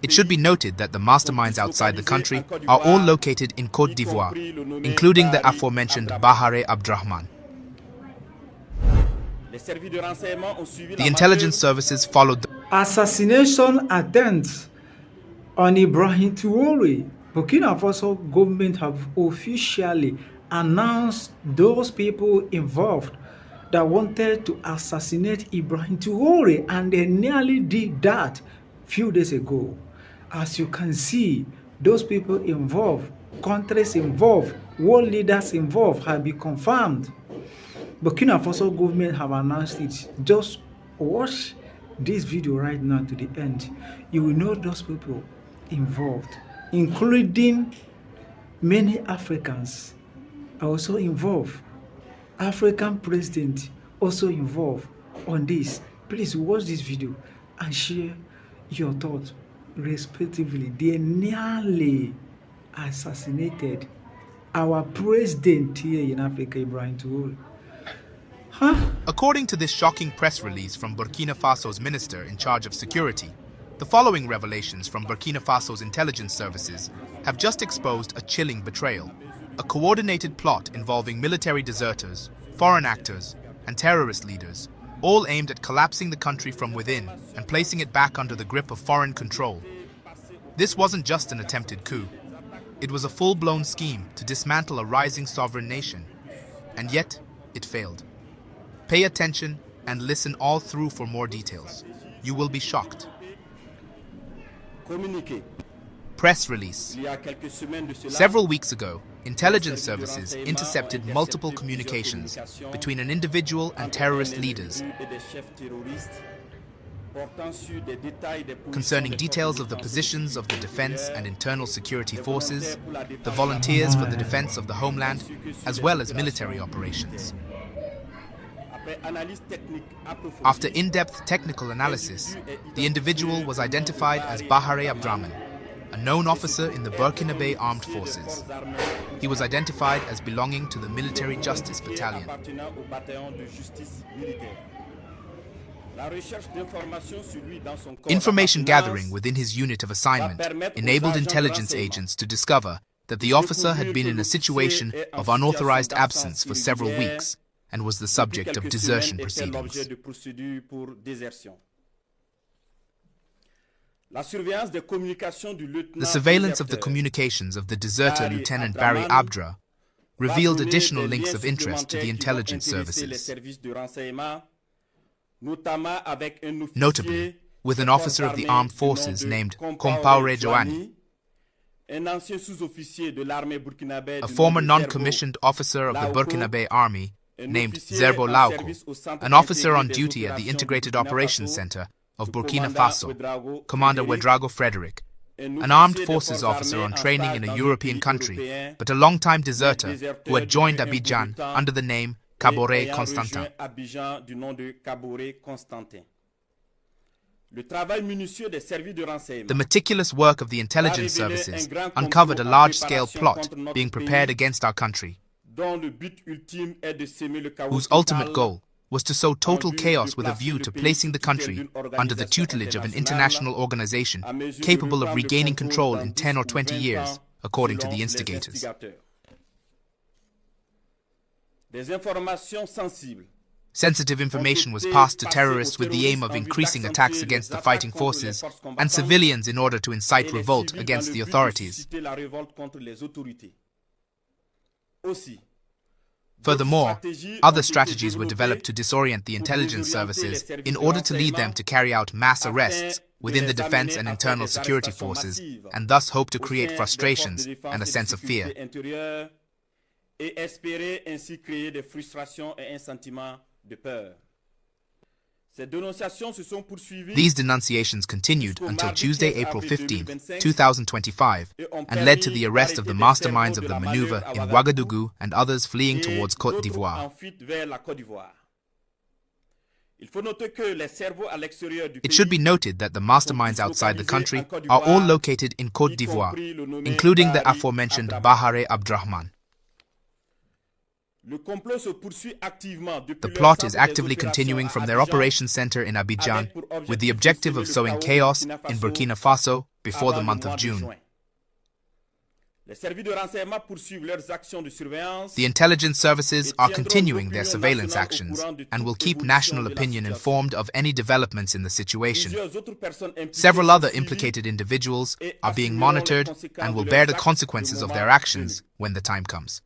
It should be noted that the masterminds outside the country are all located in Côte d'Ivoire, including the aforementioned Bahare Abdrahman. The intelligence services followed the assassination attempts on Ibrahim Traore. Burkina Faso government have officially announced those people involved that wanted to assassinate Ibrahim Traore, and they nearly did that few days ago. As you can see, those people involved, countries involved, world leaders involved have been confirmed. Burkina Faso government have announced it. Just watch this video right now to the end. You will know those people involved, including many Africans are also involved. African president also involved on this. Please watch this video and share your thoughts respectively. They nearly assassinated our president here in Africa, Ibrahim Traore. According to this shocking press release from Burkina Faso's minister in charge of security, the following revelations from Burkina Faso's intelligence services have just exposed a chilling betrayal, a coordinated plot involving military deserters, foreign actors, and terrorist leaders, all aimed at collapsing the country from within and placing it back under the grip of foreign control. This wasn't just an attempted coup. It was a full-blown scheme to dismantle a rising sovereign nation. And yet, it failed. Pay attention and listen all through for more details. You will be shocked. Press release. Several weeks ago, intelligence services intercepted multiple communications between an individual and terrorist leaders concerning details of the positions of the defense and internal security forces, the volunteers for the defense of the homeland, as well as military operations. After in-depth technical analysis, the individual was identified as Bahare Abdrahman, a known officer in the Burkina Faso Armed Forces. He was identified as belonging to the Military Justice Battalion. Information gathering within his unit of assignment enabled intelligence agents to discover that the officer had been in a situation of unauthorized absence for several weeks and was the subject of desertion proceedings. The surveillance of the communications of the deserter Lieutenant Barry Abdra revealed additional links of interest to the intelligence services, notably with an officer of the armed forces named Traore Joani, a former non-commissioned officer of the Burkina Faso Army named Zerbo Lauko, an officer on duty at the Integrated Operations Center of Burkina Faso, Commander Ouedraogo Frederick, an armed forces officer on training in a European country, but a long-time deserter who had joined Abidjan under the name Traore Constantin. The meticulous work of the intelligence services uncovered a large-scale plot being prepared against our country, whose ultimate goal was to sow total chaos with a view to placing the country under the tutelage of an international organization capable of regaining control in 10 or 20 years, according to the instigators. Sensitive information was passed to terrorists with the aim of increasing attacks against the fighting forces and civilians in order to incite revolt against the authorities. Furthermore, other strategies were developed to disorient the intelligence services in order to lead them to carry out mass arrests within the defense and internal security forces, and thus hope to create frustrations and a sense of fear. These denunciations continued until Tuesday, April 15, 2025, and led to the arrest of the masterminds of the maneuver in Ouagadougou and others fleeing towards Côte d'Ivoire. It should be noted that the masterminds outside the country are all located in Côte d'Ivoire, including the aforementioned Bahare Abdrahman. The plot is actively continuing from their operations center in Abidjan with the objective of sowing chaos in Burkina Faso before the month of June. The intelligence services are continuing their surveillance actions and will keep national opinion informed of any developments in the situation. Several other implicated individuals are being monitored and will bear the consequences of their actions when the time comes.